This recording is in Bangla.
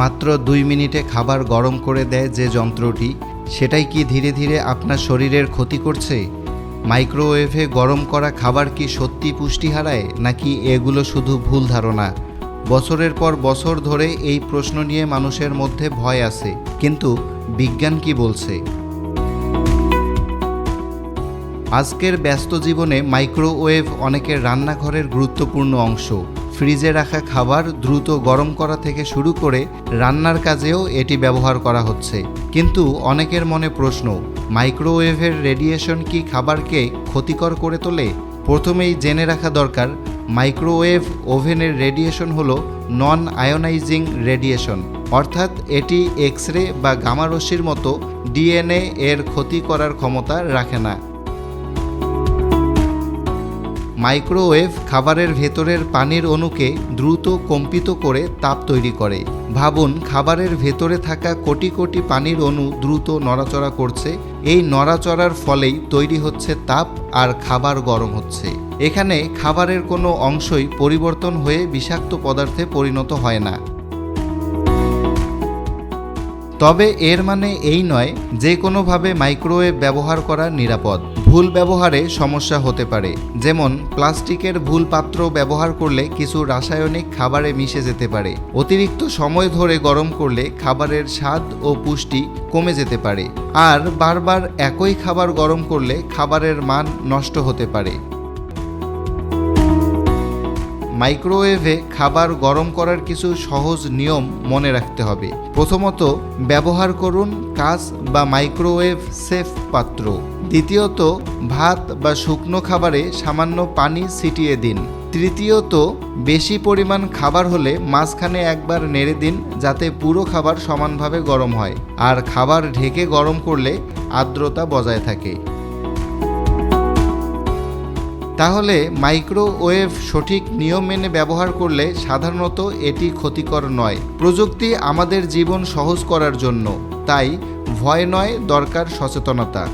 মাত্র 2 মিনিটে খাবার গরম করে দেয় যে যন্ত্রটি, সেটাই কি ধীরে ধীরে আপনার শরীরের ক্ষতি করছে? মাইক্রোওয়েভে গরম করা খাবার কি সত্যি পুষ্টি হারায়, নাকি এগুলো শুধু ভুল ধারণা? বছরের পর বছর ধরে এই প্রশ্ন নিয়ে মানুষের মধ্যে ভয় আছে, কিন্তু বিজ্ঞান কি বলছে? আজকের ব্যস্ত জীবনে মাইক্রোওয়েভ অনেকের রান্নাঘরের গুরুত্বপূর্ণ অংশ। ফ্রিজে রাখা খাবার দ্রুত গরম করা থেকে শুরু করে রান্নার কাজেও এটি ব্যবহার করা হচ্ছে। কিন্তু অনেকের মনে প্রশ্ন, মাইক্রোওয়েভের রেডিয়েশন কি খাবারকে ক্ষতিকর করে তোলে? প্রথমেই জেনে রাখা দরকার, মাইক্রোওয়েভ ওভেনের রেডিয়েশন হলো নন আয়োনাইজিং রেডিয়েশন, অর্থাৎ এটি এক্স রে বা গামা রশ্মির মতো ডিএনএ এর ক্ষতি করার ক্ষমতা রাখে না। মাইক্রোওয়েভ খাবারের ভেতরের পানির অণুকে দ্রুত কম্পিত করে তাপ তৈরি করে। ভাবুন, খাবারের ভেতরে থাকা কোটি কোটি পানির অণু দ্রুত নড়াচড়া করছে। এই নড়াচড়ার ফলেই তৈরি হচ্ছে তাপ, আর খাবার গরম হচ্ছে। এখানে খাবারের কোনো অংশই পরিবর্তন হয়ে বিষাক্ত পদার্থে পরিণত হয় না। তবে এর মানে এই নয় যে কোনোভাবে মাইক্রোওয়েভ ব্যবহার করা নিরাপদ। ভুল ব্যবহারে সমস্যা হতে পারে, যেমন প্লাস্টিকের ভুল পাত্র ব্যবহার করলে কিছু রাসায়নিক খাবারে মিশে যেতে পারে। অতিরিক্ত সময় ধরে গরম করলে খাবারের স্বাদ ও পুষ্টি কমে যেতে পারে। আর বারবার একই খাবার গরম করলে খাবারের মান নষ্ট হতে পারে। মাইক্রোওয়েভে খাবার গরম করার কিছু সহজ নিয়ম মনে রাখতে হবে। প্রথমত, ব্যবহার করুন কাঁচ বা মাইক্রোওয়েভ সেফ পাত্র। দ্বিতীয়ত, ভাত বা শুকনো খাবারে সামান্য পানি ছিটিয়ে দিন। তৃতীয়ত, বেশি পরিমাণ খাবার হলে মাঝখানে একবার নেড়ে দিন, যাতে পুরো খাবার সমানভাবে গরম হয়। আর খাবার ঢেকে গরম করলে আর্দ্রতা বজায় থাকে। তাহলে মাইক্রোওয়েভ সঠিক নিয়ম মেনে ব্যবহার করলে সাধারণত এটি ক্ষতিকর নয়। প্রযুক্তি আমাদের জীবন সহজ করার জন্য, তাই ভয় নয়, দরকার সচেতনতা।